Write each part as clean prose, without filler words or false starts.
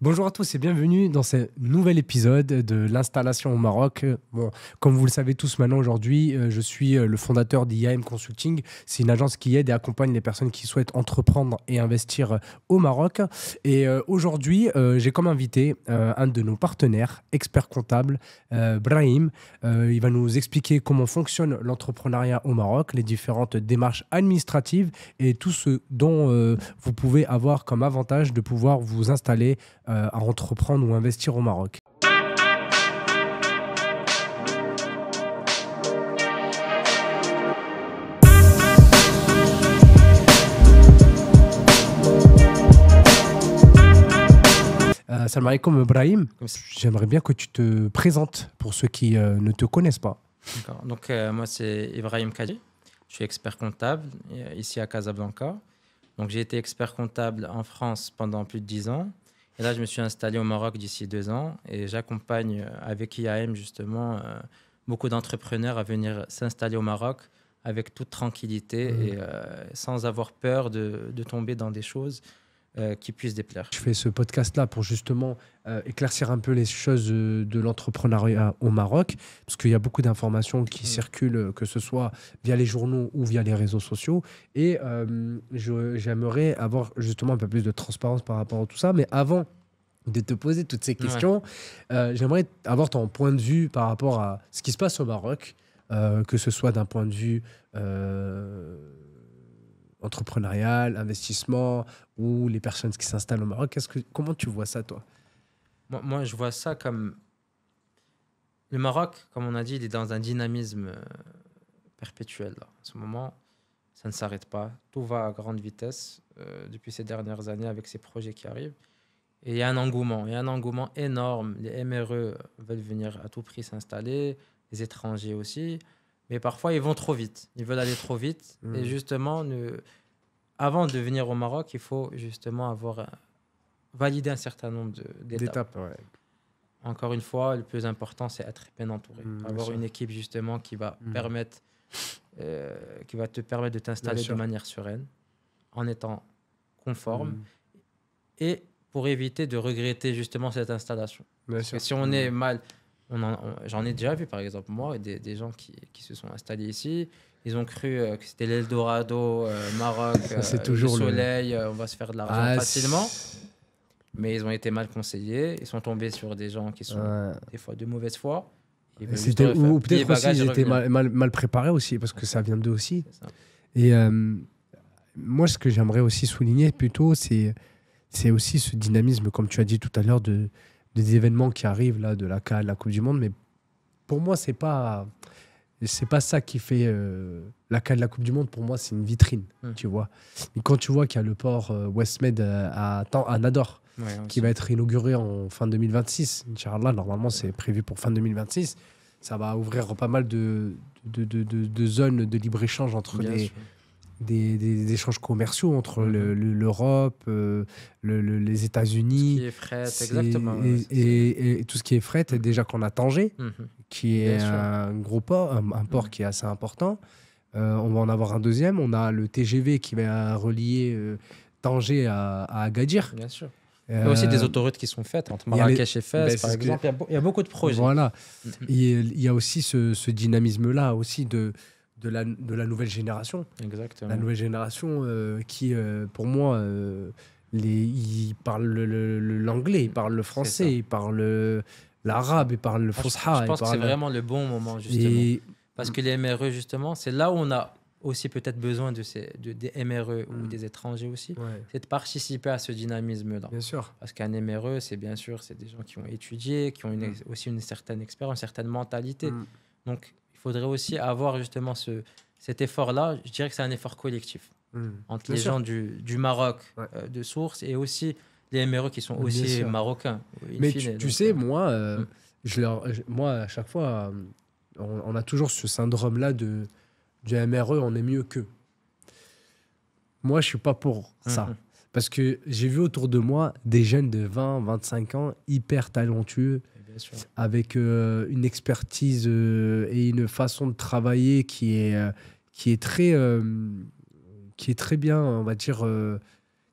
Bonjour à tous et bienvenue dans ce nouvel épisode de l'installation au Maroc. Bon, comme vous le savez tous maintenant aujourd'hui, je suis le fondateur d'IAM Consulting. C'est une agence qui aide et accompagne les personnes qui souhaitent entreprendre et investir au Maroc. Et aujourd'hui, j'ai comme invité un de nos partenaires, expert comptable, Brahim. Il va nous expliquer comment fonctionne l'entrepreneuriat au Maroc, les différentes démarches administratives et tout ce dont vous pouvez avoir comme avantage de pouvoir vous installer à entreprendre ou investir au Maroc. Salam alaikum Brahim, j'aimerais bien que tu te présentes pour ceux qui ne te connaissent pas. D'accord. Donc, moi, c'est Ibrahim Kadi. Je suis expert comptable ici à Casablanca. Donc, j'ai été expert comptable en France pendant plus de 10 ans. Et là, je me suis installé au Maroc d'ici 2 ans. Et j'accompagne avec IAM, justement, beaucoup d'entrepreneurs à venir s'installer au Maroc avec toute tranquillité et sans avoir peur de tomber dans des choses qui puissent déplaire. Je fais ce podcast-là pour justement éclaircir un peu les choses de l'entrepreneuriat au Maroc, parce qu'il y a beaucoup d'informations qui circulent, que ce soit via les journaux ou via les réseaux sociaux. Et j'aimerais avoir justement un peu plus de transparence par rapport à tout ça. Mais avant de te poser toutes ces questions, j'aimerais avoir ton point de vue par rapport à ce qui se passe au Maroc, que ce soit d'un point de vue entrepreneurial, investissement, ou les personnes qui s'installent au Maroc. Comment tu vois ça, toi? Moi, je vois ça comme... Le Maroc, comme on a dit, il est dans un dynamisme perpétuel. Là. En ce moment, ça ne s'arrête pas. Tout va à grande vitesse depuis ces dernières années avec ces projets qui arrivent. Et il y a un engouement énorme. Les MRE veulent venir à tout prix s'installer, les étrangers aussi. Mais parfois, ils vont trop vite. Ils veulent aller trop vite. Et justement, avant de venir au Maroc, il faut justement avoir validé un certain nombre d'étapes. Ouais. Encore une fois, le plus important, c'est être bien entouré. Avoir une équipe justement qui va qui va te permettre de t'installer de manière sereine, en étant conforme, et pour éviter de regretter justement cette installation. Parce que si on est mal... J'en ai déjà vu, par exemple, moi, des gens qui se sont installés ici. Ils ont cru que c'était l'Eldorado, Maroc, le soleil, on va se faire de l'argent facilement. Mais ils ont été mal conseillés. Ils sont tombés sur des gens qui sont des fois de mauvaise foi. Ou peut-être aussi ils étaient mal préparés aussi, parce que ça vient d'eux aussi. Et moi, ce que j'aimerais aussi souligner plutôt, c'est aussi ce dynamisme, comme tu as dit tout à l'heure, des événements qui arrivent, là, de la CAN, de la Coupe du Monde. Mais pour moi, c'est pas ça qui fait la CAN de la Coupe du Monde. Pour moi, c'est une vitrine, tu vois. Et quand tu vois qu'il y a le port Westmed à Nador, qui va être inauguré en fin 2026, Inch'Allah, normalement, c'est prévu pour fin 2026, ça va ouvrir pas mal de zones de libre-échange entre des échanges commerciaux entre l'Europe, les États-Unis. Tout ce qui est fret, exactement. Et tout ce qui est fret, déjà qu'on a Tanger, qui est un gros port, un port qui est assez important. On va en avoir un deuxième. On a le TGV qui va relier Tanger à Agadir. Bien sûr. Il y a aussi des autoroutes qui sont faites entre Marrakech et Fès, par exemple. Il y a beaucoup de projets. Voilà. Il y a aussi ce dynamisme-là aussi de la nouvelle génération. Exactement. La nouvelle génération qui, pour moi, ils parlent l'anglais, ils parlent le français, ils parlent l'arabe, ils parlent le fosha. Je pense que c'est vraiment le bon moment, justement. Parce que les MRE, justement, c'est là où on a aussi peut-être besoin des MRE ou des étrangers aussi. C'est de participer à ce dynamisme-là. Bien sûr. Parce qu'un MRE, c'est des gens qui ont étudié, qui ont aussi une certaine expérience, une certaine mentalité. Donc, il faudrait aussi avoir justement cet effort-là. Je dirais que c'est un effort collectif entre les gens du Maroc de source et aussi les MRE qui sont aussi marocains. Mais tu sais, moi, à chaque fois, on a toujours ce syndrome-là du MRE, on est mieux qu'eux. Moi, je ne suis pas pour ça. Parce que j'ai vu autour de moi des jeunes de 20, 25 ans hyper talentueux, avec une expertise et une façon de travailler qui est très bien, on va dire,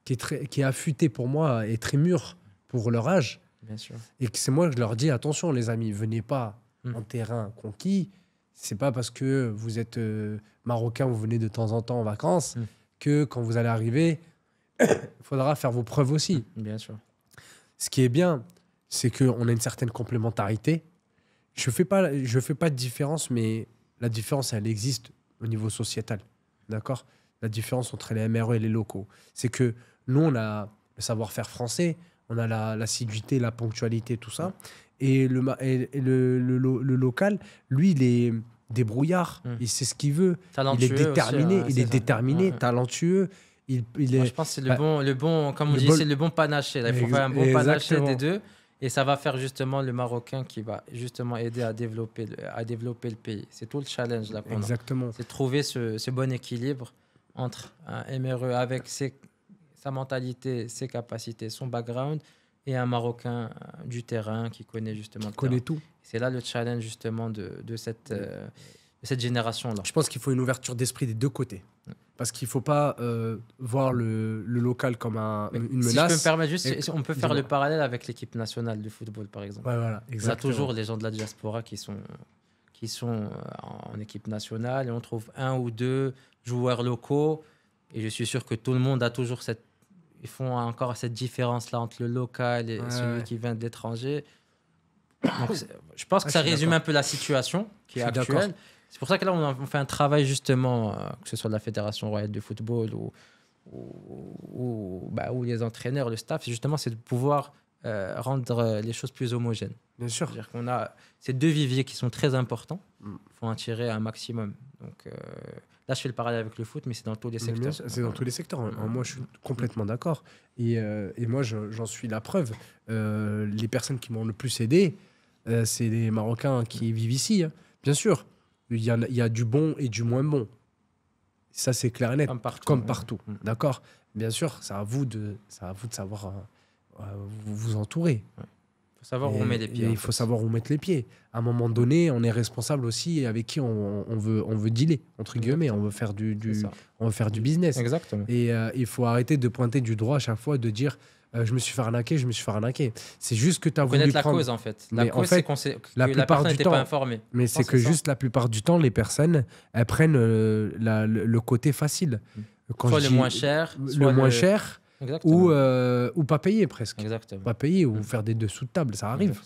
qui est affûtée pour moi et très mûre pour leur âge. Bien sûr. Et que c'est moi que je leur dis, attention les amis, venez pas en terrain conquis. C'est pas parce que vous êtes marocain, vous venez de temps en temps en vacances, que quand vous allez arriver, il faudra faire vos preuves aussi. Bien sûr. Ce qui est bien, c'est qu'on a une certaine complémentarité. Je fais pas de différence, mais la différence, elle existe au niveau sociétal. D'accord ? La différence entre les MRE et les locaux. C'est que nous, on a le savoir-faire français, on a l'assiduité, la ponctualité, tout ça. Et le local, lui, il est débrouillard. Il sait ce qu'il veut. Talentueux il est déterminé. aussi, il est déterminé, talentueux. Moi, je pense que c'est le bon, comme on dit, c'est le bon panaché. Là. Il faut faire un bon panaché des deux. Et ça va faire justement le Marocain qui va justement aider à développer le pays. C'est tout le challenge là qu'on a. C'est trouver ce bon équilibre entre un MRE avec sa mentalité, ses capacités, son background, et un Marocain du terrain qui connaît justement le terrain. Tout. C'est là le challenge justement de cette génération-là. Je pense qu'il faut une ouverture d'esprit des deux côtés. Parce qu'il ne faut pas voir le local comme une menace. Si je peux me permettre juste, on peut faire le parallèle avec l'équipe nationale de football, par exemple. Ouais, voilà, on a toujours les gens de la diaspora qui sont en équipe nationale, et on trouve un ou deux joueurs locaux. Et je suis sûr que tout le monde a toujours ils font encore cette différence-là entre le local et celui qui vient de l'étranger. Donc, je pense que ça résume un peu la situation qui est actuelle. C'est pour ça que là, on fait un travail justement, que ce soit de la Fédération royale de football ou les entraîneurs, le staff, c'est de pouvoir rendre les choses plus homogènes. Bien sûr. C'est-à-dire qu'on a ces deux viviers qui sont très importants. Il faut en tirer un maximum. Donc là, je fais le parallèle avec le foot, mais c'est dans tous les secteurs. C'est dans tous les secteurs. Moi, je suis complètement d'accord. Et moi, j'en suis la preuve. Les personnes qui m'ont le plus aidé, c'est les Marocains qui vivent ici. Hein. Bien sûr. Il y a du bon et du moins bon. Ça, c'est clair et net. Comme partout. D'accord ? Bien sûr, c'est à vous de savoir vous entourer. Il faut savoir où on met les pieds. Il faut savoir où mettre les pieds. À un moment donné, on est responsable aussi avec qui on veut dealer, entre guillemets. On veut faire du business. Exactement. Et il faut arrêter de pointer du doigt à chaque fois, de dire je me suis fait arnaquer. C'est juste que tu as voulu connaître la cause, en fait. La cause, c'est que la plupart du temps, pas informée. Mais c'est que juste la plupart du temps, les personnes, elles prennent le côté facile. Soit le moins cher. Le moins cher. Ou pas payer presque. Exactement. Pas payer ou faire des dessous de table, ça arrive.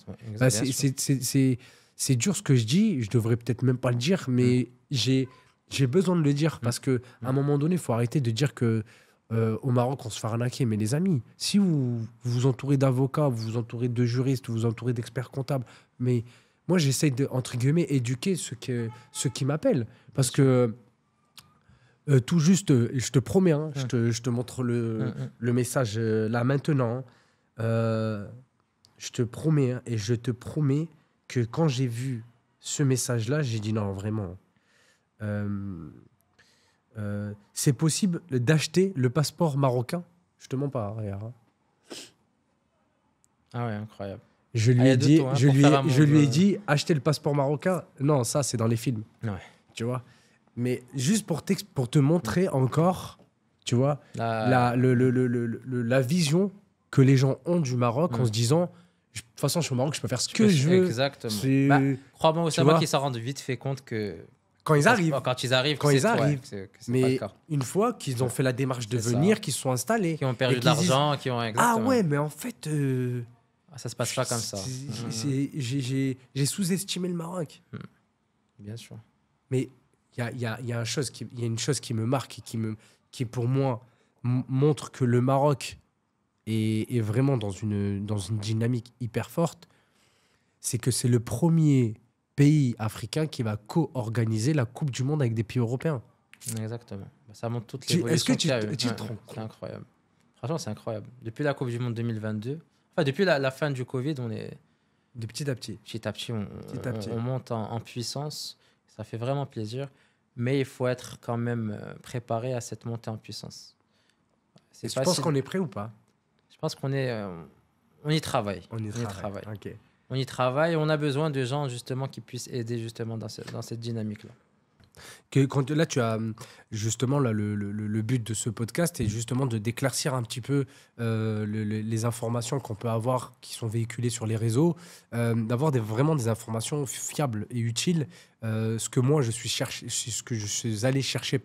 C'est dur ce que je dis, je devrais peut-être même pas le dire, mais j'ai besoin de le dire parce qu'à un moment donné, il faut arrêter de dire que au Maroc, on se fait arnaquer. Mais les amis, si vous vous entourez d'avocats, vous vous entourez de juristes, vous vous entourez d'experts comptables, mais moi, j'essaie de, entre guillemets, éduquer ceux qui m'appellent. Parce que tout juste, je te promets, hein, je te montre le message là maintenant. Je te promets, hein, et je te promets que quand j'ai vu ce message-là, j'ai dit non, vraiment. C'est possible d'acheter le passeport marocain. Je te mens pas, regarde. Ah ouais, incroyable. Je lui ai dit, acheter le passeport marocain. Non, ça, c'est dans les films. Ouais. Tu vois. Mais juste pour te montrer encore, tu vois, la vision que les gens ont du Maroc en se disant, de toute façon, je suis au Maroc, je peux faire ce que je veux. Exactement. Crois-moi, Oussama, qu'ils s'en rendent vite fait compte que... Quand ils arrivent. Mais une fois qu'ils ont fait la démarche de venir, qu'ils se sont installés. Qui ont perdu de l'argent, qui ont... Ah ouais, mais en fait... ça se passe pas comme ça. J'ai sous-estimé le Maroc. Bien sûr. Mais il y a une chose qui me marque et qui pour moi montre que le Maroc est vraiment dans une dynamique hyper forte. C'est que c'est le premier pays africain qui va co-organiser la Coupe du Monde avec des pays européens. Exactement. Ça montre toute l'évolution qu'il y a eu. Tu te rends compte ? C'est incroyable. Franchement, c'est incroyable. Depuis la Coupe du Monde 2022, depuis la fin du Covid, on est... De petit à petit. Petit à petit, on monte en puissance. Ça fait vraiment plaisir. Mais il faut être quand même préparé à cette montée en puissance. Tu penses qu'on est prêt ou pas ? Je pense qu'on y travaille. On y travaille. On y travaille. On a besoin de gens justement qui puissent aider justement dans cette dynamique-là. Là, tu as justement là, le but de ce podcast est justement d'éclaircir un petit peu les informations qu'on peut avoir qui sont véhiculées sur les réseaux, d'avoir vraiment des informations fiables et utiles, ce que moi ce que je suis allé chercher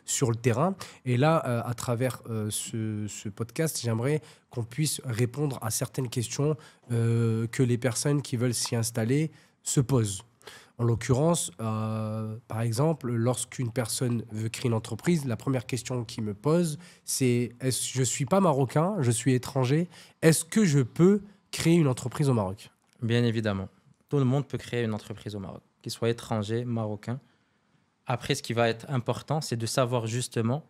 sur le terrain. Et là, à travers ce podcast, j'aimerais qu'on puisse répondre à certaines questions que les personnes qui veulent s'y installer se posent. En l'occurrence, par exemple, lorsqu'une personne veut créer une entreprise, la première question qu'il me pose, c'est je ne suis pas marocain, je suis étranger, est-ce que je peux créer une entreprise au Maroc? Bien évidemment. Tout le monde peut créer une entreprise au Maroc, qu'il soit étranger, marocain. Après, ce qui va être important, c'est de savoir justement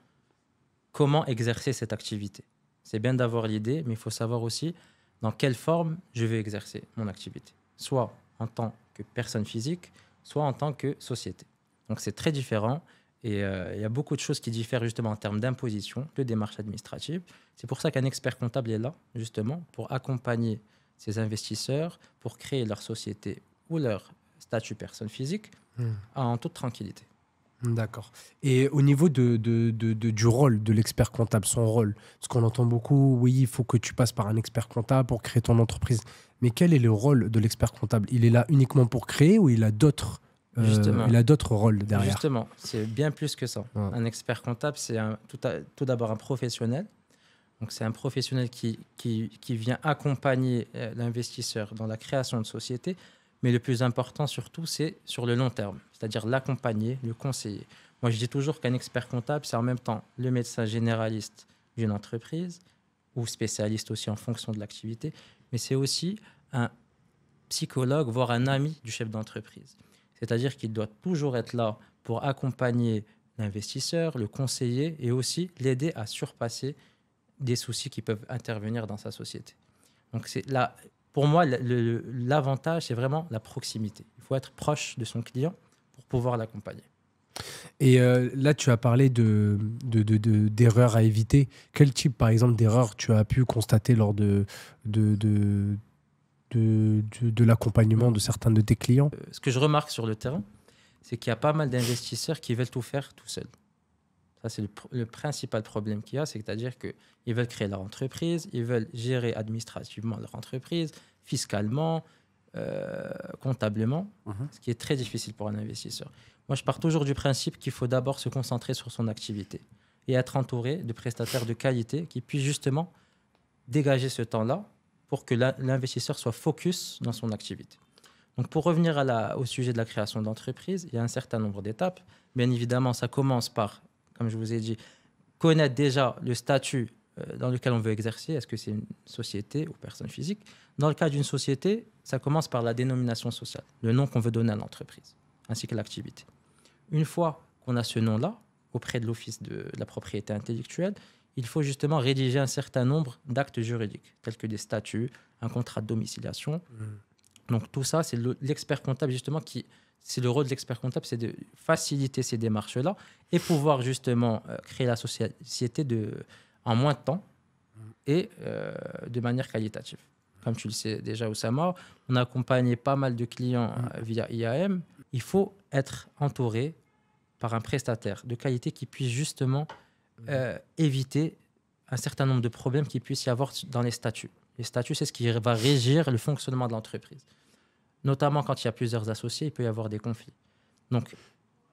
comment exercer cette activité. C'est bien d'avoir l'idée, mais il faut savoir aussi dans quelle forme je vais exercer mon activité. Soit en tant que personne physique, soit en tant que société. Donc c'est très différent et il y a beaucoup de choses qui diffèrent justement en termes d'imposition, de démarches administratives. C'est pour ça qu'un expert comptable est là justement pour accompagner ces investisseurs, pour créer leur société ou leur statut personne physique en toute tranquillité. D'accord. Et au niveau du rôle de l'expert comptable, son rôle, parce qu'on entend beaucoup, oui, il faut que tu passes par un expert comptable pour créer ton entreprise. Mais quel est le rôle de l'expert comptable? Il est là uniquement pour créer ou il a d'autres rôles derrière? Justement, c'est bien plus que ça. Ouais. Un expert comptable, c'est tout d'abord un professionnel. Donc, c'est un professionnel qui vient accompagner l'investisseur dans la création de société. Mais le plus important surtout, c'est sur le long terme, c'est-à-dire l'accompagner, le conseiller. Moi, je dis toujours qu'un expert comptable, c'est en même temps le médecin généraliste d'une entreprise ou spécialiste aussi en fonction de l'activité, mais c'est aussi un psychologue, voire un ami du chef d'entreprise. C'est-à-dire qu'il doit toujours être là pour accompagner l'investisseur, le conseiller et aussi l'aider à surpasser des soucis qui peuvent intervenir dans sa société. Donc, c'est là. Pour moi, l'avantage, c'est vraiment la proximité. Il faut être proche de son client pour pouvoir l'accompagner. Et là, tu as parlé d'erreurs à éviter. Quel type, par exemple, d'erreurs tu as pu constater lors de l'accompagnement de certains de tes clients? Ce que je remarque sur le terrain, c'est qu'il y a pas mal d'investisseurs qui veulent tout faire tout seuls. Ça, c'est le principal problème qu'il y a, c'est-à-dire qu'ils veulent créer leur entreprise, ils veulent gérer administrativement leur entreprise, fiscalement, comptablement, ce qui est très difficile pour un investisseur. Moi, je pars toujours du principe qu'il faut d'abord se concentrer sur son activité et être entouré de prestataires de qualité qui puissent justement dégager ce temps-là pour que l'investisseur soit focus dans son activité. Donc, pour revenir au sujet de la création d'entreprise, il y a un certain nombre d'étapes. Bien évidemment, ça commence par, comme je vous ai dit, connaître déjà le statut dans lequel on veut exercer. Est-ce que c'est une société ou personne physique? Dans le cas d'une société, ça commence par la dénomination sociale, le nom qu'on veut donner à l'entreprise, ainsi que l'activité. Une fois qu'on a ce nom-là, auprès de l'Office de la propriété intellectuelle, il faut justement rédiger un certain nombre d'actes juridiques, tels que des statuts, un contrat de domiciliation. Donc tout ça, c'est l'expert comptable justement c'est le rôle de l'expert comptable, c'est de faciliter ces démarches-là et pouvoir justement créer la société en moins de temps et de manière qualitative. Comme tu le sais déjà, Oussama, on a accompagné pas mal de clients via IAM. Il faut être entouré par un prestataire de qualité qui puisse justement éviter un certain nombre de problèmes qu'il puisse y avoir dans les statuts. Les statuts, c'est ce qui va régir le fonctionnement de l'entreprise. Notamment quand il y a plusieurs associés, il peut y avoir des conflits. Donc,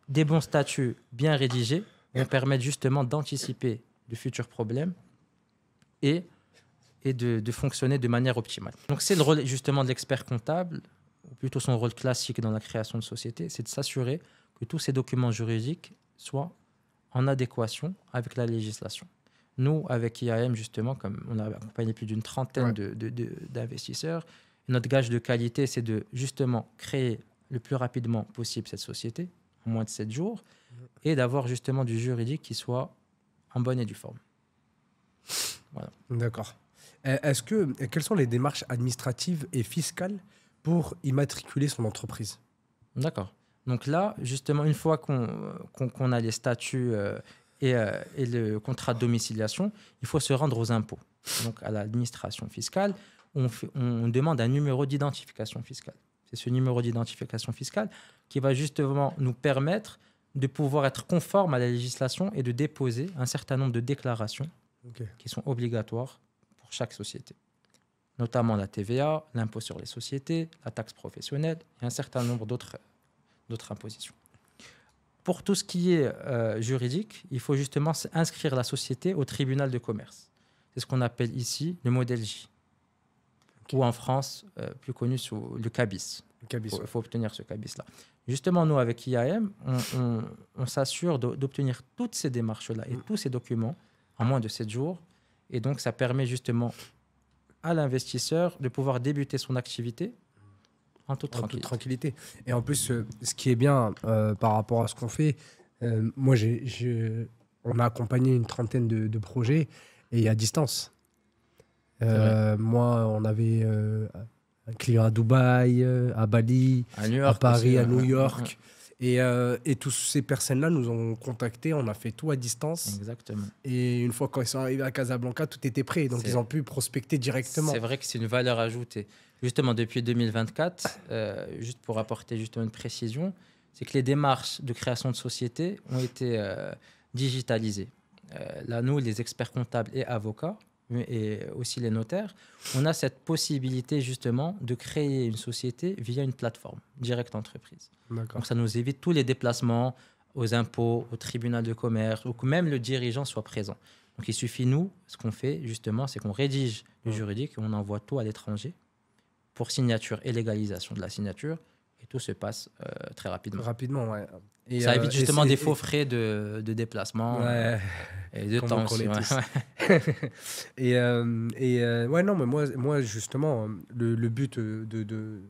des bons statuts bien rédigés vont permettre justement d'anticiper de futurs problèmes et de fonctionner de manière optimale. Donc, c'est le rôle justement de l'expert comptable, ou plutôt son rôle classique dans la création de société, c'est de s'assurer que tous ces documents juridiques soient en adéquation avec la législation. Nous, avec IAM, justement, comme on a accompagné plus d'une trentaine d'investisseurs, notre gage de qualité, c'est de justement créer le plus rapidement possible cette société, en moins de 7 jours, et d'avoir justement du juridique qui soit en bonne et due forme. Voilà. D'accord. Quelles sont les démarches administratives et fiscales pour immatriculer son entreprise? D'accord. Donc là, justement, une fois qu'on a les statuts et le contrat de domiciliation, il faut se rendre aux impôts, donc à l'administration fiscale. On demande un numéro d'identification fiscale. C'est ce numéro d'identification fiscale qui va justement nous permettre de pouvoir être conforme à la législation et de déposer un certain nombre de déclarations qui sont obligatoires pour chaque société, notamment la TVA, l'impôt sur les sociétés, la taxe professionnelle et un certain nombre d'autres impositions. Pour tout ce qui est juridique, il faut justement inscrire la société au tribunal de commerce. C'est ce qu'on appelle ici le modèle J, ou en France, plus connu sous le CABIS. Il faut obtenir ce CABIS-là. Justement, nous, avec IAM, on s'assure d'obtenir toutes ces démarches-là et tous ces documents en moins de 7 jours. Et donc, ça permet justement à l'investisseur de pouvoir débuter son activité en toute tranquillité. Et en plus, ce qui est bien par rapport à ce qu'on fait, moi, on a accompagné une trentaine de projets et à distance. Moi, on avait un client à Dubaï, à Bali, à New York, à Paris, aussi, à New York. Et toutes ces personnes-là nous ont contactés, on a fait tout à distance. Exactement. Et une fois quand ils sont arrivés à Casablanca, tout était prêt. Donc, ils ont pu prospecter directement. C'est vrai que c'est une valeur ajoutée. Justement, depuis 2024, juste pour apporter justement une précision, c'est que les démarches de création de société ont été digitalisées. Là, nous, les experts comptables et avocats, et aussi les notaires, on a cette possibilité justement de créer une société via une plateforme, Direct Entreprise. Donc ça nous évite tous les déplacements aux impôts, au tribunal de commerce, ou que même le dirigeant soit présent. Donc il suffit, nous, ce qu'on fait justement, c'est qu'on rédige le juridique et on envoie tout à l'étranger pour signature et légalisation de la signature. Et tout se passe très rapidement. Rapidement, ouais. Et ça évite justement des faux frais de déplacement et de temps aussi. Ouais, non, mais moi justement, le but de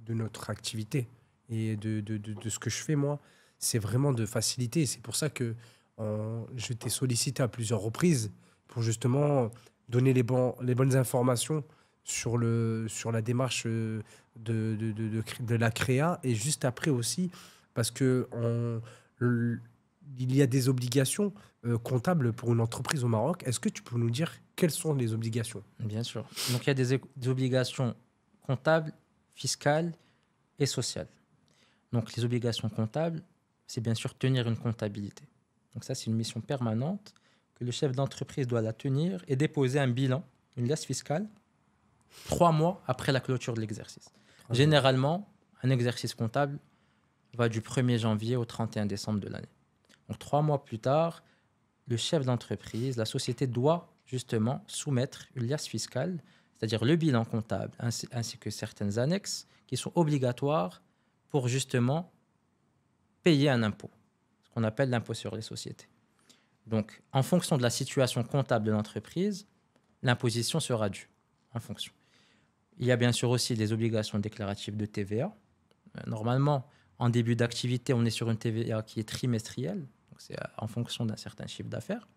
notre activité et de ce que je fais, moi, c'est vraiment de faciliter. C'est pour ça que je t'ai sollicité à plusieurs reprises pour justement donner les bonnes informations sur la démarche de la créa, et juste après aussi parce que il y a des obligations comptables pour une entreprise au Maroc. Est-ce que tu peux nous dire quelles sont les obligations? Bien sûr. Donc il y a des obligations comptables, fiscales et sociales. Donc les obligations comptables, c'est bien sûr tenir une comptabilité. Donc ça, c'est une mission permanente que le chef d'entreprise doit la tenir et déposer un bilan, une liasse fiscale, 3 mois après la clôture de l'exercice. Généralement, un exercice comptable va du 1er janvier au 31 décembre de l'année. Donc 3 mois plus tard, le chef d'entreprise, la société doit justement soumettre une liasse fiscale, c'est-à-dire le bilan comptable ainsi que certaines annexes qui sont obligatoires pour justement payer un impôt, ce qu'on appelle l'impôt sur les sociétés. Donc, en fonction de la situation comptable de l'entreprise, l'imposition sera due en fonction. Il y a bien sûr aussi les obligations déclaratives de TVA. Normalement, en début d'activité, on est sur une TVA qui est trimestrielle, donc c'est en fonction d'un certain chiffre d'affaires.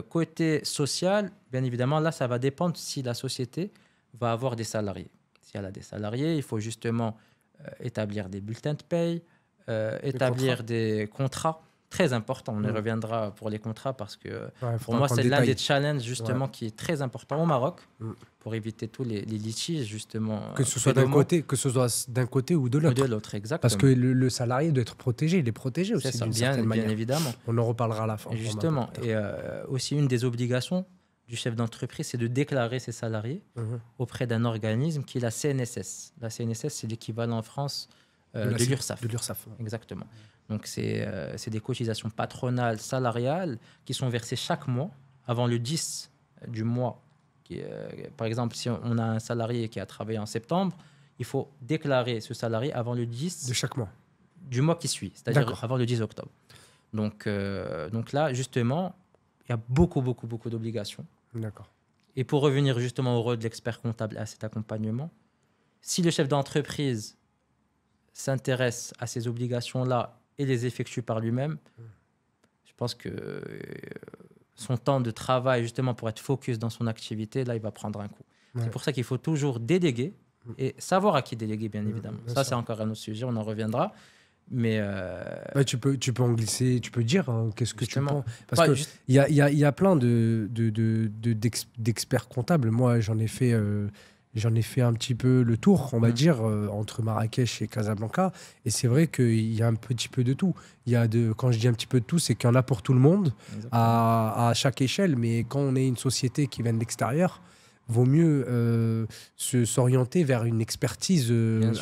Côté social, bien évidemment, là, ça va dépendre si la société va avoir des salariés. Si elle a des salariés, il faut justement établir des bulletins de paye, établir des contrats. Très important, on y reviendra pour les contrats parce que pour moi, c'est l'un des challenges justement qui est très important au Maroc pour éviter tous les litiges justement. Que ce soit d'un côté ou de l'autre. De l'autre, exactement. Parce que le salarié doit être protégé, il est protégé aussi d'une certaine manière. Bien évidemment. On en reparlera à la fin. Justement, et aussi une des obligations du chef d'entreprise, c'est de déclarer ses salariés auprès d'un organisme qui est la CNSS. La CNSS, c'est l'équivalent en France de l'URSSAF. De l'URSSAF. Exactement. Donc, c'est des cotisations patronales, salariales, qui sont versées chaque mois, avant le 10 du mois. Par exemple, si on a un salarié qui a travaillé en septembre, il faut déclarer ce salarié avant le 10 de chaque mois. Du mois qui suit, c'est-à-dire avant le 10 octobre. Donc là, justement, il y a beaucoup d'obligations. D'accord. Et pour revenir justement au rôle de l'expert comptable à cet accompagnement, si le chef d'entreprise s'intéresse à ces obligations-là et les effectue par lui-même, je pense que son temps de travail, justement, pour être focus dans son activité, là, il va prendre un coup. Ouais. C'est pour ça qu'il faut toujours déléguer et savoir à qui déléguer, bien évidemment. Ça, c'est encore un autre sujet, on en reviendra. Mais tu peux en glisser, tu peux dire qu'est-ce que justement, tu penses. Parce qu'il y a plein d'experts comptables. Moi, j'en ai fait j'en ai fait un petit peu le tour, on va dire, entre Marrakech et Casablanca. Et c'est vrai qu'il y a un petit peu de tout. Quand je dis un petit peu de tout, c'est qu'il y en a pour tout le monde, à chaque échelle. Mais quand on est une société qui vient de l'extérieur, vaut mieux s'orienter vers une expertise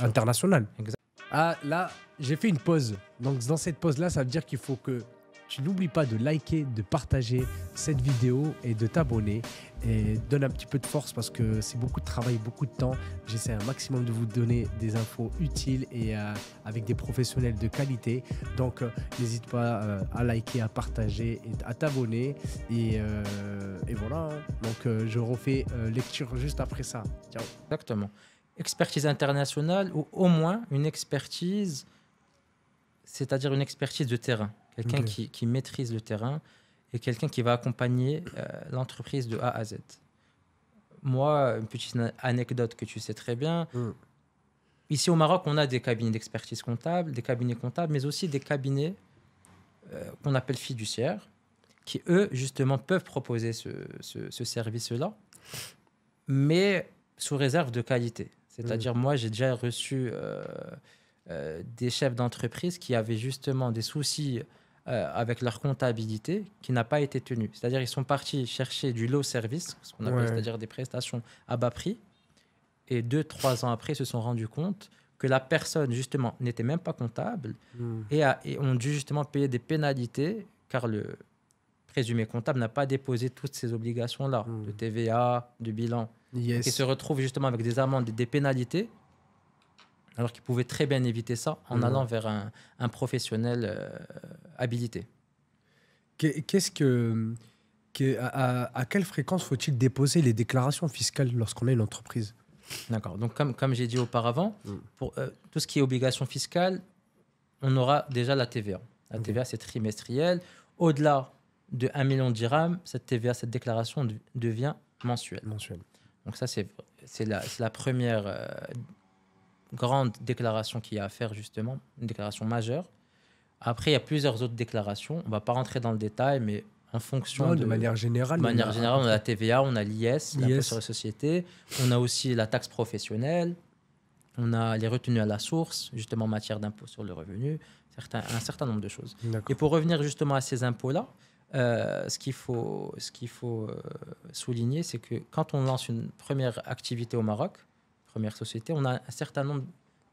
internationale. Ah, là, j'ai fait une pause. Donc, dans cette pause-là, ça veut dire qu'il faut que tu n'oublies pas de liker, de partager cette vidéo et de t'abonner. Et donne un petit peu de force parce que c'est beaucoup de travail, beaucoup de temps. J'essaie un maximum de vous donner des infos utiles et avec des professionnels de qualité. Donc, n'hésite pas à liker, à partager et à t'abonner. Et voilà. Donc, je refais lecture juste après ça. Ciao. Exactement. Expertise internationale ou au moins une expertise, c'est-à-dire une expertise de terrain. Quelqu'un qui maîtrise le terrain et quelqu'un qui va accompagner l'entreprise de A à Z. Moi, une petite anecdote que tu sais très bien. Ici au Maroc, on a des cabinets d'expertise comptable, des cabinets comptables, mais aussi des cabinets qu'on appelle fiduciaires, qui eux, justement, peuvent proposer ce service-là, mais sous réserve de qualité. C'est-à-dire, moi, j'ai déjà reçu des chefs d'entreprise qui avaient justement des soucis avec leur comptabilité qui n'a pas été tenue. C'est-à-dire ils sont partis chercher du low service, ce qu'on appelle, c'est-à-dire des prestations à bas prix, et 2-3 ans après, ils se sont rendus compte que la personne, justement, n'était même pas comptable et ont dû justement payer des pénalités car le présumé comptable n'a pas déposé toutes ces obligations-là, de TVA, de bilan. Yes. Ils se retrouvent justement avec des amendes, des pénalités, alors qu'ils pouvaient très bien éviter ça en allant vers un professionnel habilité. À quelle fréquence faut-il déposer les déclarations fiscales lorsqu'on a une entreprise? D'accord. Donc, comme j'ai dit auparavant, pour tout ce qui est obligation fiscale, on aura déjà la TVA. La TVA, c'est trimestriel. Au-delà de 1 million de dirhams, cette TVA, cette déclaration devient mensuelle. Donc ça, c'est la première grande déclaration qu'il y a à faire, justement, une déclaration majeure. Après, il y a plusieurs autres déclarations. On ne va pas rentrer dans le détail, mais en fonction de manière générale, on a la TVA, on a l'IS, l'impôt sur les sociétés, on a aussi la taxe professionnelle, on a les retenues à la source, justement en matière d'impôt sur le revenu, un certain nombre de choses. Et pour revenir justement à ces impôts-là, ce qu'il faut souligner, c'est que quand on lance une première activité au Maroc, première société, on a un certain nombre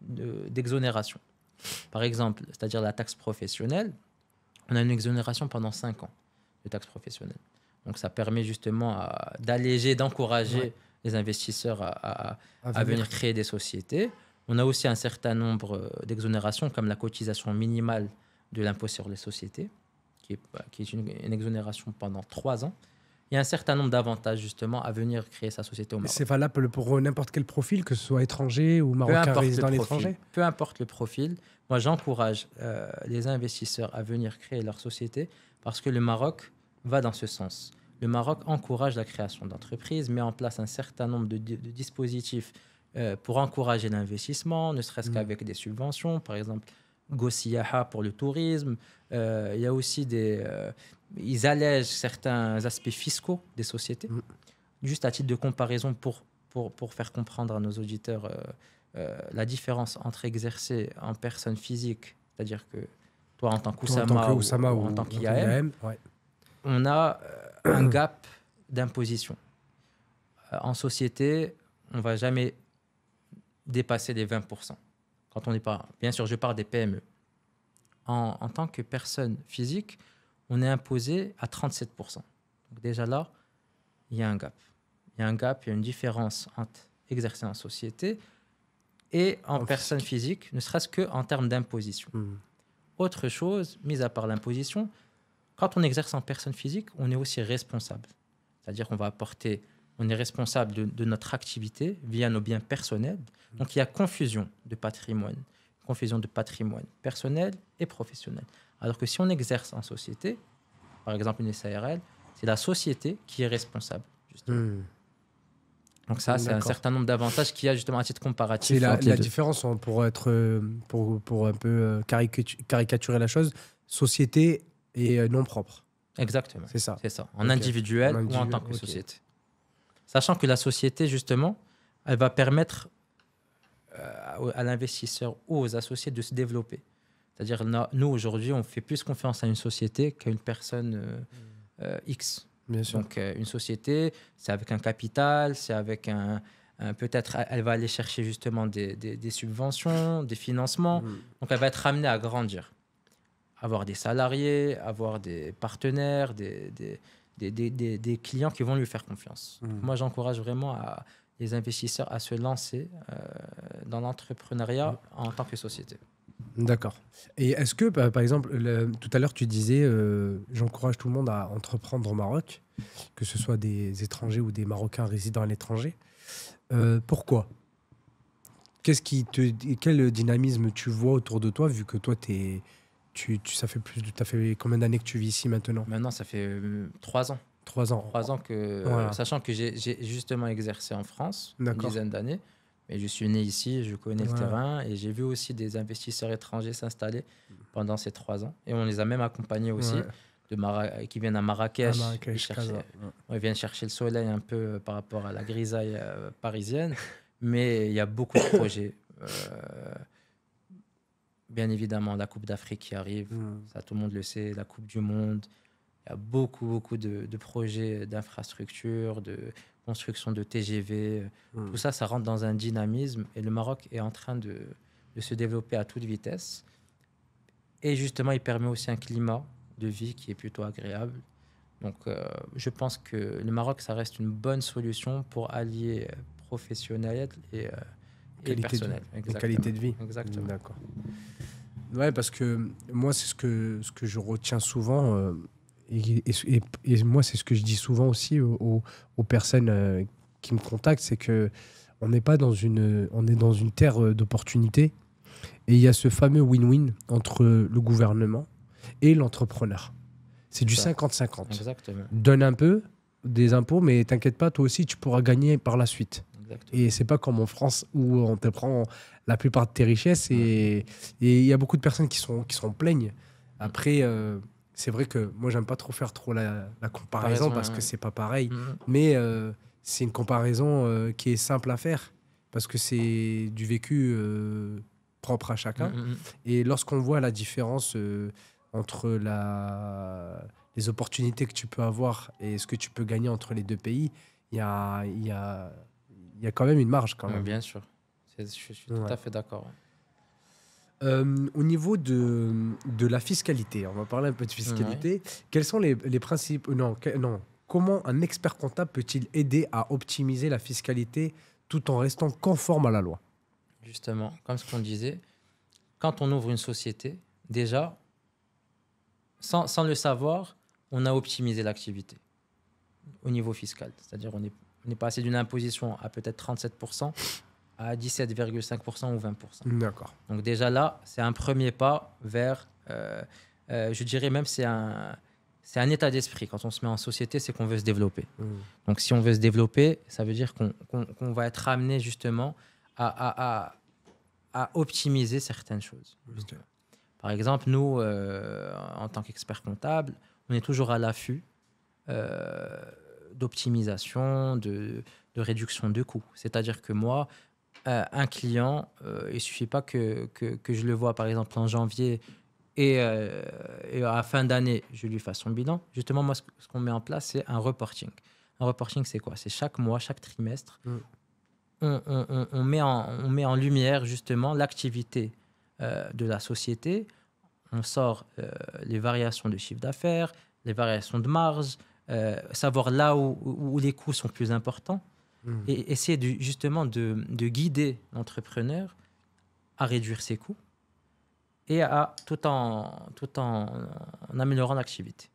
d'exonérations. Par exemple, c'est-à-dire la taxe professionnelle, on a une exonération pendant 5 ans de taxe professionnelle. Donc ça permet justement d'alléger, d'encourager les investisseurs à venir créer des sociétés. On a aussi un certain nombre d'exonérations, comme la cotisation minimale de l'impôt sur les sociétés, qui est une exonération pendant 3 ans. Il y a un certain nombre d'avantages justement à venir créer sa société au Maroc. C'est valable pour n'importe quel profil, que ce soit étranger ou marocain résident à l'étranger? Peu importe le profil. Moi, j'encourage les investisseurs à venir créer leur société parce que le Maroc va dans ce sens. Le Maroc encourage la création d'entreprises, met en place un certain nombre de dispositifs pour encourager l'investissement, ne serait-ce qu'avec des subventions, par exemple Go-Siyaha pour le tourisme. Il y a aussi ils allègent certains aspects fiscaux des sociétés. Juste à titre de comparaison pour faire comprendre à nos auditeurs la différence entre exercer en personne physique, c'est-à-dire que toi en tant qu'Oussama ou en tant qu'IAM, on a un gap d'imposition. En société, on ne va jamais dépasser les 20%. Quand on n'est pas, bien sûr, je parle des PME. En tant que personne physique, on est imposé à 37%. Donc déjà là, il y a un gap. Il y a une différence entre exercer en société et en personne physique, ne serait-ce qu'en termes d'imposition. Autre chose, mis à part l'imposition, quand on exerce en personne physique, on est aussi responsable. C'est-à-dire qu'on on est responsable de notre activité via nos biens personnels. Donc il y a confusion de patrimoine personnel et professionnel. Alors que si on exerce en société, par exemple une SARL, c'est la société qui est responsable, justement. Donc ça, c'est un certain nombre d'avantages qu'il y a justement à titre comparatif. C'est la différence, pour un peu caricaturer la chose, société et nom propre. Exactement. C'est ça. En individuel ou en tant que société. Sachant que la société, justement, elle va permettre à l'investisseur ou aux associés de se développer. C'est-à-dire, nous, aujourd'hui, on fait plus confiance à une société qu'à une personne X. Bien sûr. Donc, une société, c'est avec un capital, c'est avec peut-être, elle va aller chercher justement des subventions, des financements. Donc, elle va être amenée à grandir. Avoir des salariés, avoir des partenaires, des clients qui vont lui faire confiance. Moi, j'encourage vraiment les investisseurs à se lancer dans l'entrepreneuriat en tant que société. D'accord. Et est-ce que, par exemple, tout à l'heure, tu disais j'encourage tout le monde à entreprendre au Maroc, que ce soit des étrangers ou des Marocains résidant à l'étranger. Pourquoi ? Quel dynamisme tu vois autour de toi, vu que toi, ça fait combien d'années que tu vis ici maintenant ? Maintenant, ça fait 3 ans. 3 ans. 3 ans Voilà. Sachant que j'ai justement exercé en France une D'accord. dizaine d'années. Mais je suis né ici, je connais le terrain et j'ai vu aussi des investisseurs étrangers s'installer pendant ces 3 ans. Et on les a même accompagnés aussi, qui viennent à Marrakech. Ils viennent chercher le soleil un peu par rapport à la grisaille parisienne. Mais il y a beaucoup de projets. Bien évidemment, la Coupe d'Afrique qui arrive, ça tout le monde le sait, la Coupe du Monde. Il y a beaucoup de projets d'infrastructures, de construction de TGV. Tout ça, ça rentre dans un dynamisme. Et le Maroc est en train de se développer à toute vitesse. Et justement, il permet aussi un climat de vie qui est plutôt agréable. Donc, je pense que le Maroc, ça reste une bonne solution pour allier professionnel et personnel. Qualité de vie. Exactement. D'accord. Ouais, parce que moi, c'est ce que je retiens souvent. Et moi, c'est ce que je dis souvent aussi aux personnes qui me contactent, c'est que on est dans une terre d'opportunités. Et il y a ce fameux win-win entre le gouvernement et l'entrepreneur. C'est du 50-50. Exactement. Donne un peu des impôts, mais t'inquiète pas, toi aussi, tu pourras gagner par la suite. Exactement. Et c'est pas comme en France où on te prend la plupart de tes richesses. Et il y a beaucoup de personnes qui s'en plaignent. Après, c'est vrai que moi, j'aime pas faire la comparaison parce que c'est pas pareil. Mais c'est une comparaison qui est simple à faire parce que c'est du vécu propre à chacun. Et lorsqu'on voit la différence entre les opportunités que tu peux avoir et ce que tu peux gagner entre les deux pays, il y a quand même une marge. Quand même. Bien sûr. Je suis tout à fait d'accord. Au niveau de la fiscalité, on va parler un peu de fiscalité. Quels sont les principes... Comment un expert comptable peut-il aider à optimiser la fiscalité tout en restant conforme à la loi ? Justement, comme ce qu'on disait, quand on ouvre une société, déjà, sans le savoir, on a optimisé l'activité au niveau fiscal. C'est-à-dire on est passé d'une imposition à peut-être 37% à 17,5% ou 20%. D'accord. Donc déjà là, c'est un premier pas vers, je dirais même, c'est un état d'esprit. Quand on se met en société, c'est qu'on veut se développer. Donc si on veut se développer, ça veut dire qu'on va être amené justement à optimiser certaines choses. Okay. Par exemple, nous, en tant qu'experts comptables, on est toujours à l'affût d'optimisation, de réduction de coûts. C'est-à-dire que moi, un client, il ne suffit pas que je le vois, par exemple, en janvier et à la fin d'année, je lui fasse son bilan. Justement, moi, ce qu'on met en place, c'est un reporting. Un reporting, c'est quoi ? C'est chaque mois, chaque trimestre, on met en lumière, justement, l'activité de la société. On sort les variations de chiffre d'affaires, les variations de marge, savoir là où les coûts sont plus importants. Et essayer justement de guider l'entrepreneur à réduire ses coûts et tout en améliorant l'activité.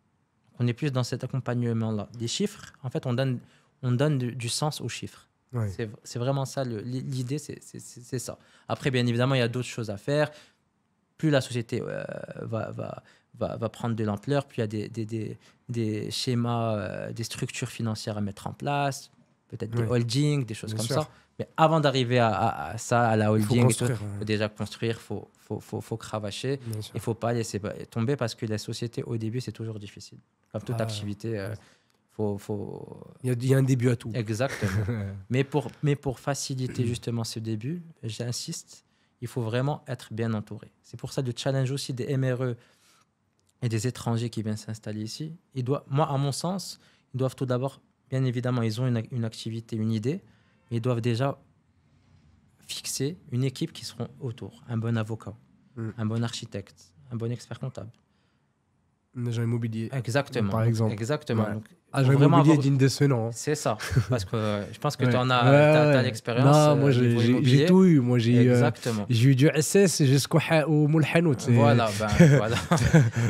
On est plus dans cet accompagnement-là. Des chiffres, en fait, on donne du sens aux chiffres. Ouais. C'est vraiment ça, l'idée, c'est ça. Après, bien évidemment, il y a d'autres choses à faire. Plus la société va prendre de l'ampleur, plus il y a des schémas, des structures financières à mettre en place, peut-être des holdings, des choses comme ça. Mais avant d'arriver à ça, à la holding, il faut déjà construire, il faut cravacher. Il ne faut pas laisser tomber parce que la société, au début, c'est toujours difficile. Comme toute activité, Il y a un début à tout. Exactement. mais pour faciliter justement ce début, j'insiste, il faut vraiment être bien entouré. C'est pour ça le challenge aussi des MRE et des étrangers qui viennent s'installer ici. Moi, à mon sens, ils doivent tout d'abord, bien évidemment, ils ont une activité, une idée, mais ils doivent déjà fixer une équipe qui seront autour. Un bon avocat, un bon architecte, un bon expert comptable. Un agent immobilier. Exactement. Par exemple. Exactement. Ouais. Donc, agent immobilier digne de ce nom. C'est ça. Parce que je pense que tu as l'expérience. Non, moi j'ai tout eu. Moi j'ai eu du SS jusqu'au Moulhanout. Voilà.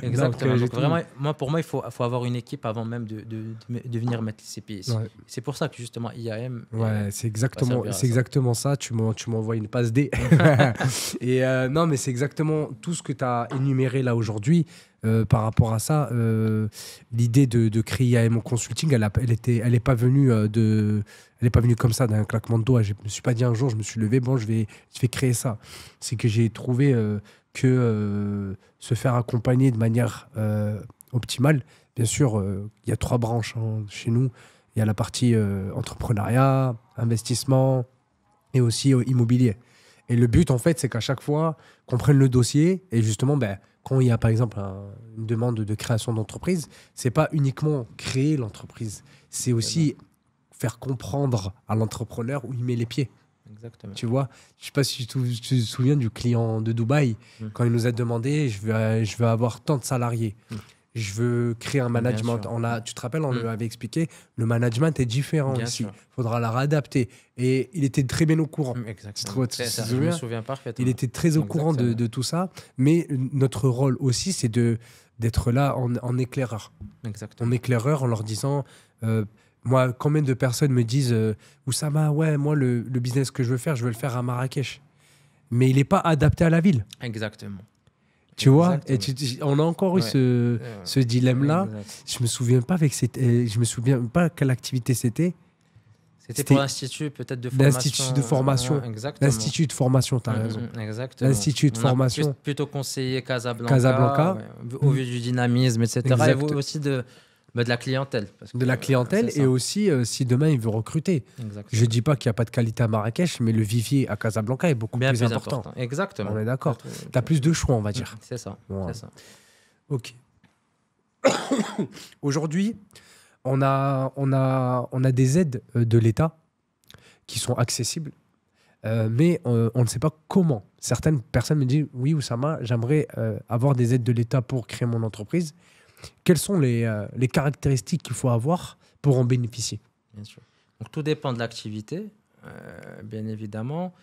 Exactement. Donc, vraiment, pour moi, il faut avoir une équipe avant même de venir mettre les CPI ici. Ouais. C'est pour ça que justement IAM. Ouais, c'est exactement ça. Tu m'envoies une passe D. Et non, mais c'est exactement tout ce que tu as énuméré là aujourd'hui. Par rapport à ça, l'idée de créer IAM au consulting, elle est pas venue comme ça d'un claquement de doigts. Je me suis pas dit un jour, je me suis levé, bon, je vais créer ça. C'est que j'ai trouvé que se faire accompagner de manière optimale. Bien sûr, il y a 3 branches chez nous. Il y a la partie entrepreneuriat, investissement et aussi immobilier. Et le but, en fait, c'est qu'à chaque fois qu'on prenne le dossier et justement, quand il y a par exemple une demande de création d'entreprise, c'est pas uniquement créer l'entreprise, c'est aussi faire comprendre à l'entrepreneur où il met les pieds. Exactement. Tu vois, je sais pas si tu te souviens du client de Dubaï, quand il nous a demandé je veux avoir tant de salariés. Je veux créer un management. Tu te rappelles, on lui avait expliqué, le management est différent ici. Il faudra la réadapter. Et il était très bien au courant. Exactement. Je me souviens parfaitement. Il était très au courant de tout ça. Mais notre rôle aussi, c'est d'être là en éclaireur. Exactement. En éclaireur, en leur disant... moi, combien de personnes me disent Oussama, ouais, moi, le business que je veux le faire à Marrakech. Mais il n'est pas adapté à la ville. Exactement. Tu vois, et on a encore eu ce dilemme-là. Je me souviens pas quelle activité c'était. C'était pour l'institut peut-être de formation. L'institut de formation. L'institut de formation, tu as raison. Exactement. L'institut de formation. Plutôt conseiller Casablanca. Au vu du dynamisme, etc. Et aussi de la clientèle. De la clientèle et aussi si demain il veut recruter. Exactement. Je ne dis pas qu'il n'y a pas de qualité à Marrakech, mais le vivier à Casablanca est beaucoup plus important. Exactement. On est d'accord. Tu as plus de choix, on va dire. C'est ça. Voilà. C'est ça. Ok. Aujourd'hui, on a des aides de l'État qui sont accessibles, mais on ne sait pas comment. Certaines personnes me disent « Oui, Oussama, j'aimerais avoir des aides de l'État pour créer mon entreprise. » Quelles sont les caractéristiques qu'il faut avoir pour en bénéficier? Bien sûr. Donc, tout dépend de l'activité, bien évidemment.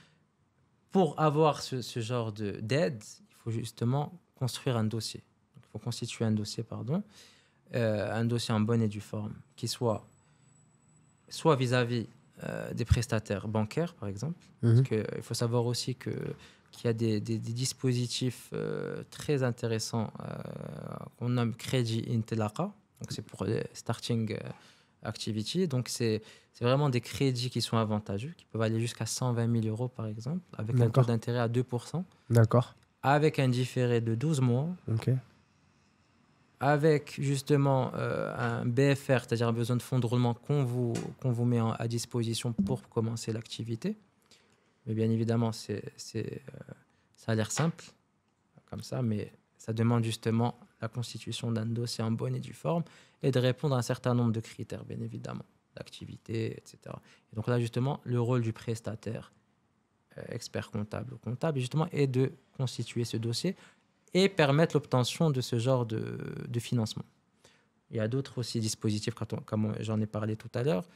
Pour avoir ce genre d'aide, il faut justement construire un dossier. Donc, il faut constituer un dossier, un dossier en bonne et due forme, qui soit vis-à-vis des prestataires bancaires, par exemple. Parce qu'il faut savoir aussi qu'il y a des dispositifs très intéressants qu'on nomme Crédit Intelaqa. Donc, c'est pour les starting activity. Donc, c'est vraiment des crédits qui sont avantageux, qui peuvent aller jusqu'à 120 000 € par exemple, avec un taux d'intérêt à 2%. D'accord. Avec un différé de 12 mois. OK. Avec justement un BFR, c'est-à-dire un besoin de fonds de roulement qu'on vous met à disposition pour commencer l'activité. Mais bien évidemment, ça a l'air simple, comme ça, mais ça demande justement la constitution d'un dossier en bonne et due forme et de répondre à un certain nombre de critères, bien évidemment, d'activité, etc. Et donc là, justement, le rôle du prestataire, expert comptable ou comptable, justement, est de constituer ce dossier et permettre l'obtention de ce genre de financement. Il y a d'autres aussi dispositifs, comme j'en ai parlé tout à l'heure,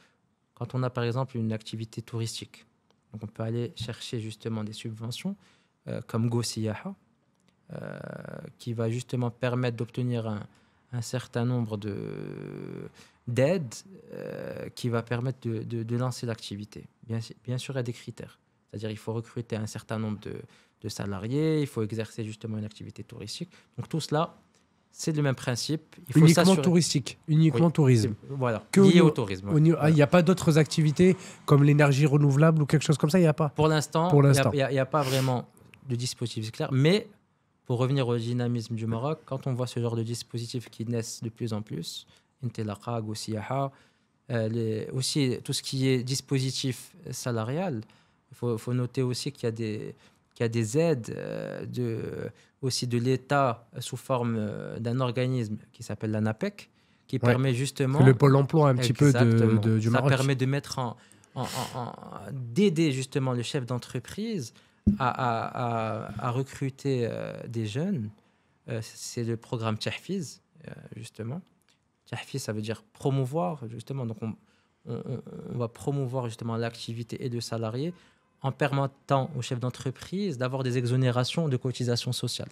quand on a par exemple une activité touristique. Donc on peut aller chercher justement des subventions comme Go Siyaha, qui va justement permettre d'obtenir un certain nombre d'aides qui va permettre de lancer l'activité. Bien sûr, il y a des critères. C'est-à-dire qu'il faut recruter un certain nombre de salariés, il faut exercer justement une activité touristique. Donc tout cela, c'est le même principe. Il faut uniquement touristique, uniquement tourisme. Voilà, lié au tourisme. Il n'y a pas d'autres activités comme l'énergie renouvelable ou quelque chose comme ça, il n'y a pas? Pour l'instant, il n'y a pas vraiment de dispositif clair. Mais pour revenir au dynamisme du Maroc, quand on voit ce genre de dispositifs qui naissent de plus en plus, Intelaqag ou Siyaha, aussi tout ce qui est dispositif salarial. Il faut noter aussi qu'il y a des aides aussi de l'État sous forme d'un organisme qui s'appelle l'ANAPEC, qui permet justement... C'est le pôle emploi un petit peu du Maroc. Ça permet de mettre d'aider justement le chef d'entreprise à recruter des jeunes. C'est le programme Tahfiz, justement. Tahfiz, ça veut dire promouvoir, justement. Donc, on va promouvoir justement l'activité et le salarié en permettant au chef d'entreprise d'avoir des exonérations de cotisations sociales.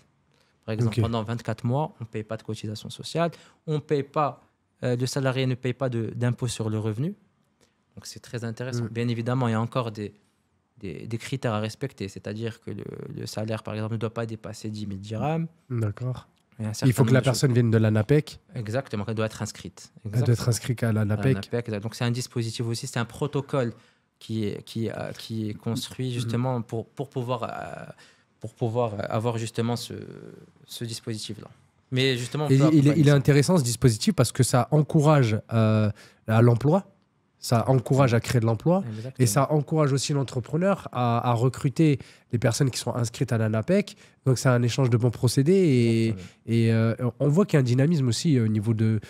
Par exemple, pendant 24 mois, on ne paye pas de cotisations sociales, le salarié ne paye pas d'impôt sur le revenu. Donc, c'est très intéressant. Bien évidemment, il y a encore des critères à respecter, c'est-à-dire que le salaire, par exemple, ne doit pas dépasser 10 000 dirhams. D'accord. Il faut que la personne vienne de l'ANAPEC. Exactement, elle doit être inscrite. Elle doit être inscrite à l'ANAPEC. Donc, c'est un dispositif aussi, c'est un protocole qui est construit justement pour pouvoir avoir justement ce dispositif-là. Mais justement, il est intéressant ce dispositif parce que ça encourage à l'emploi, ça encourage à créer de l'emploi. Exactement. Et ça encourage aussi l'entrepreneur à recruter les personnes qui sont inscrites à l'ANAPEC. Donc c'est un échange de bons procédés et on voit qu'il y a un dynamisme aussi au niveau de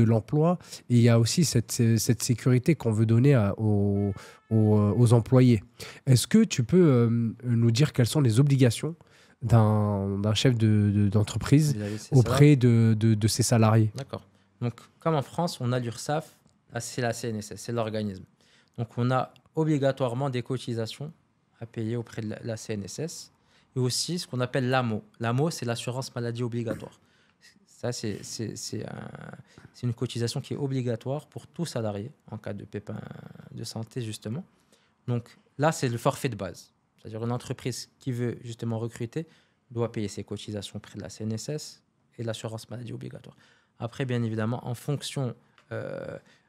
l'emploi. Et il y a aussi cette sécurité qu'on veut donner aux employés. Est-ce que tu peux nous dire quelles sont les obligations d'un chef d'entreprise auprès de ses salariés? D'accord. Donc, comme en France, on a l'URSSAF, c'est la CNSS, c'est l'organisme. Donc, on a obligatoirement des cotisations à payer auprès de la CNSS et aussi ce qu'on appelle l'AMO. L'AMO, c'est l'assurance maladie obligatoire. Ça, c'est une cotisation qui est obligatoire pour tout salarié en cas de pépin de santé, justement. Donc, là, c'est le forfait de base. C'est-à-dire une entreprise qui veut justement recruter doit payer ses cotisations auprès de la CNSS et l'assurance maladie obligatoire. Après, bien évidemment, en fonction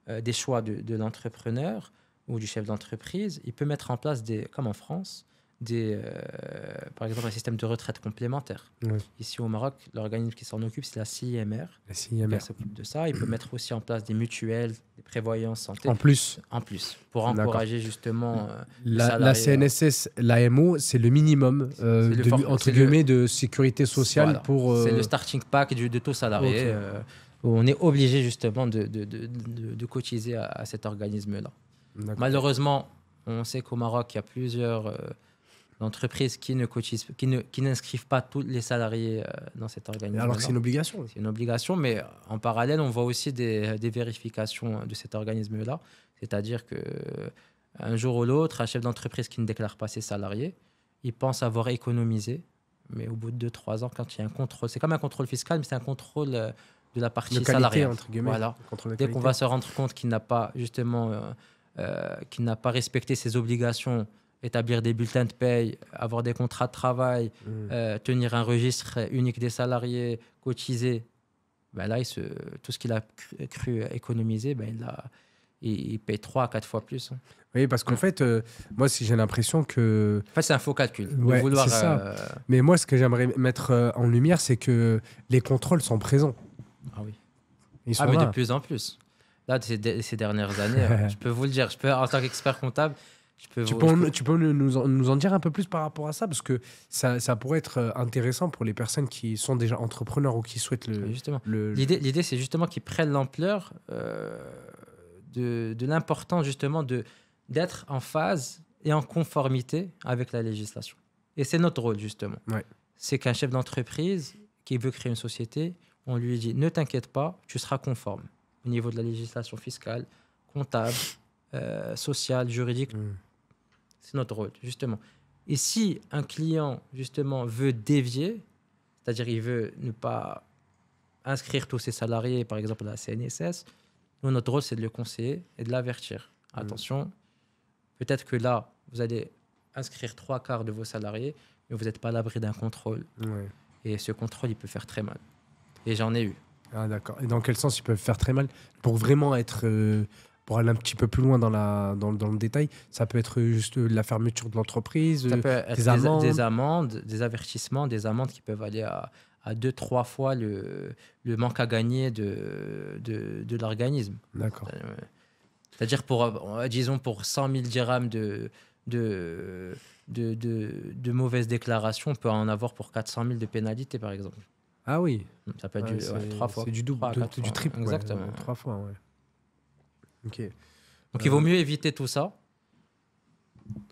des choix de l'entrepreneur ou du chef d'entreprise, il peut mettre en place, comme en France, par exemple un système de retraite complémentaire. Oui. Ici au Maroc, l'organisme qui s'en occupe, c'est la CIMR. La CIMR. Qui s'occupe de ça. Il peut mettre aussi en place des mutuelles, des prévoyances santé. En plus, pour encourager justement la CNSS, l'AMO, c'est le minimum entre guillemets de sécurité sociale. Voilà. Pour. C'est le starting pack de tout salarié. Okay. On est obligé justement de cotiser à cet organisme-là. D'accord. Malheureusement, on sait qu'au Maroc, il y a plusieurs entreprises qui n'inscrivent pas tous les salariés dans cet organisme. Alors que c'est une obligation. C'est une obligation, mais en parallèle, on voit aussi des vérifications de cet organisme-là. C'est-à-dire qu'un jour ou l'autre, un chef d'entreprise qui ne déclare pas ses salariés, il pense avoir économisé, mais au bout de 2-3 ans, quand il y a un contrôle, c'est comme un contrôle fiscal, mais c'est un contrôle de la partie salariale. Entre guillemets. Voilà. Dès qu'on va se rendre compte qu'il n'a pas justement qu'il n'a pas respecté ses obligations, établir des bulletins de paye, avoir des contrats de travail, tenir un registre unique des salariés, cotiser, ben là, tout ce qu'il a cru économiser, ben il paye 3 à 4 fois plus. Hein. Oui, parce qu'en fait, moi, j'ai l'impression que... En fait, c'est un faux calcul. Ouais, c'est ça. Mais moi, ce que j'aimerais mettre en lumière, c'est que les contrôles sont présents. Ah oui. Ils sont là. De plus en plus. Là, ces dernières années, je peux vous le dire, en tant qu'expert comptable, tu peux nous en dire un peu plus par rapport à ça, parce que ça pourrait être intéressant pour les personnes qui sont déjà entrepreneurs ou qui souhaitent Justement. L'idée, c'est justement qu'ils prennent l'ampleur de l'importance justement d'être en phase et en conformité avec la législation. Et c'est notre rôle, justement. Ouais. C'est qu'un chef d'entreprise qui veut créer une société, on lui dit « Ne t'inquiète pas, tu seras conforme » au niveau de la législation fiscale, comptable, sociale, juridique. C'est notre rôle, justement. Et si un client, justement, veut dévier, c'est-à-dire il veut ne pas inscrire tous ses salariés, par exemple, à la CNSS, nous, notre rôle, c'est de le conseiller et de l'avertir. Attention, peut-être que là, vous allez inscrire 3/4 de vos salariés, mais vous n'êtes pas à l'abri d'un contrôle. Ouais. Et ce contrôle, il peut faire très mal. Et j'en ai eu. Ah, d'accord. Et dans quel sens ils peuvent faire très mal? Pour vraiment être... pour aller un petit peu plus loin dans le détail, ça peut être juste la fermeture de l'entreprise, ça peut être des amendes, des avertissements, des amendes qui peuvent aller à à 2-3 fois le manque à gagner de l'organisme. D'accord. C'est-à-dire, disons, pour 100 000 dirhams de mauvaises déclarations, on peut en avoir pour 400 000 de pénalité, par exemple. Ah oui. Ça peut être 3 fois. C'est du double, du triple. Exactement. 3 fois, ouais. Ok. Donc, il vaut mieux éviter tout ça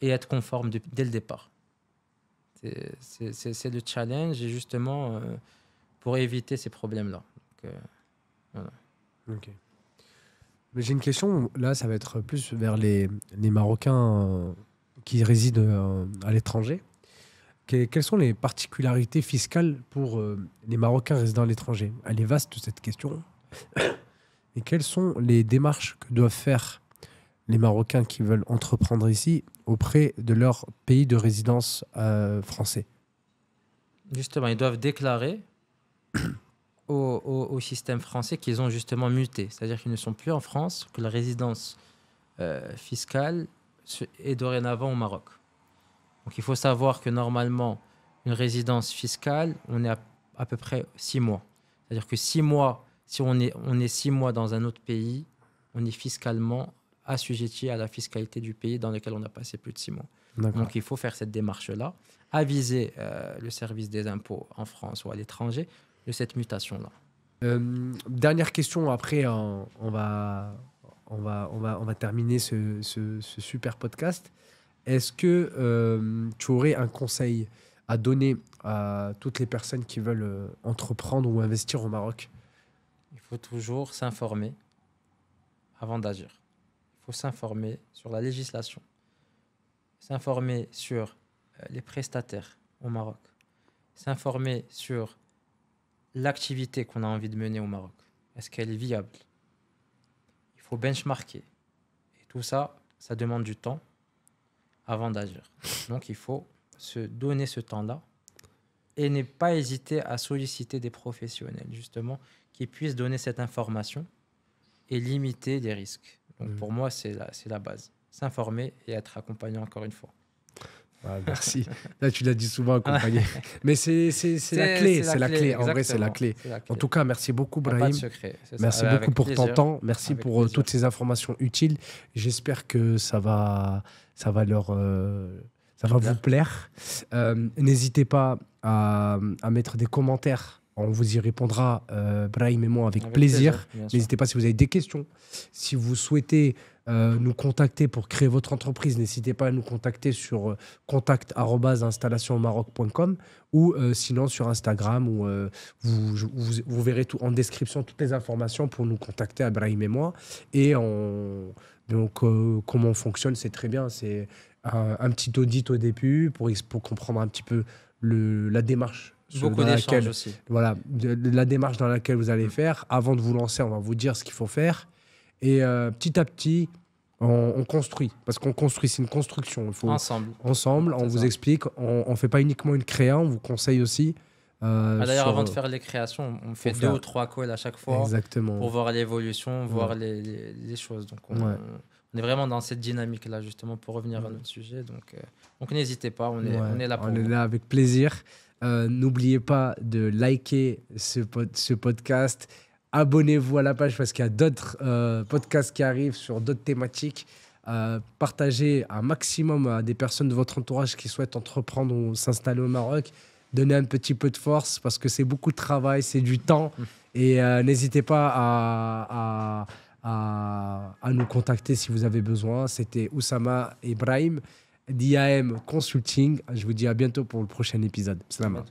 et être conforme dès le départ. C'est le challenge, et justement, pour éviter ces problèmes-là. Donc, voilà. Ok. Mais j'ai une question, là, ça va être plus vers les Marocains qui résident à l'étranger. Quelles sont les particularités fiscales pour les Marocains résidant à l'étranger? Elle est vaste, cette question. Et quelles sont les démarches que doivent faire les Marocains qui veulent entreprendre ici auprès de leur pays de résidence français? Justement, ils doivent déclarer au système français qu'ils ont justement muté. C'est-à-dire qu'ils ne sont plus en France, que la résidence fiscale est dorénavant au Maroc. Donc il faut savoir que normalement, une résidence fiscale, on est à peu près 6 mois. C'est-à-dire que 6 mois, si on est 6 mois dans un autre pays, on est fiscalement assujetti à la fiscalité du pays dans lequel on a passé plus de 6 mois. Donc il faut faire cette démarche-là, aviser le service des impôts en France ou à l'étranger de cette mutation-là. Dernière question, après on va terminer ce super podcast. Est-ce que tu aurais un conseil à donner à toutes les personnes qui veulent entreprendre ou investir au Maroc? Il faut toujours s'informer avant d'agir. Il faut s'informer sur la législation, s'informer sur les prestataires au Maroc, s'informer sur l'activité qu'on a envie de mener au Maroc. Est-ce qu'elle est viable? Il faut benchmarker. Et tout ça, ça demande du temps avant d'agir. Donc, il faut se donner ce temps-là et ne pas hésiter à solliciter des professionnels, justement, qui puissent donner cette information et limiter les risques. Donc, pour moi, c'est la base. S'informer et être accompagné encore une fois. Ah, merci. Là, tu l'as dit souvent, accompagné. Mais c'est la clé. C'est la clé. En vrai, c'est la clé. En tout cas, merci beaucoup, Brahim. Pas de secret. Merci beaucoup pour ton temps. Merci pour toutes ces informations utiles. J'espère que ça va vous plaire. N'hésitez pas à mettre des commentaires. On vous y répondra, Brahim et moi, avec plaisir. N'hésitez pas si vous avez des questions. Si vous souhaitez nous contacter pour créer votre entreprise, n'hésitez pas à nous contacter sur contact@installationmaroc.com ou sinon sur Instagram où vous verrez tout en description toutes les informations pour nous contacter, à Brahim et moi. Et donc, comment on fonctionne, c'est très bien. C'est un petit audit au début pour comprendre un petit peu la démarche. Beaucoup d'échanges aussi. Voilà, la démarche dans laquelle vous allez faire. Avant de vous lancer, on va vous dire ce qu'il faut faire. Et petit à petit, on construit. Parce qu'on construit, c'est une construction. Il faut Ensemble, on vous explique. On ne fait pas uniquement une créa, on vous conseille aussi. D'ailleurs, avant de faire les créations, on fait 2 ou 3 calls à chaque fois. Exactement. Pour voir l'évolution, voir les choses. Donc, on est vraiment dans cette dynamique-là, justement, pour revenir à notre sujet. Donc n'hésitez pas, on est là pour vous. On est là avec plaisir. N'oubliez pas de liker ce podcast. Abonnez-vous à la page parce qu'il y a d'autres podcasts qui arrivent sur d'autres thématiques. Partagez un maximum à des personnes de votre entourage qui souhaitent entreprendre ou s'installer au Maroc. Donnez un petit peu de force parce que c'est beaucoup de travail, c'est du temps. Et n'hésitez pas à nous contacter si vous avez besoin. C'était Oussama et Brahim d'IAM Consulting. Je vous dis à bientôt pour le prochain épisode. Salam.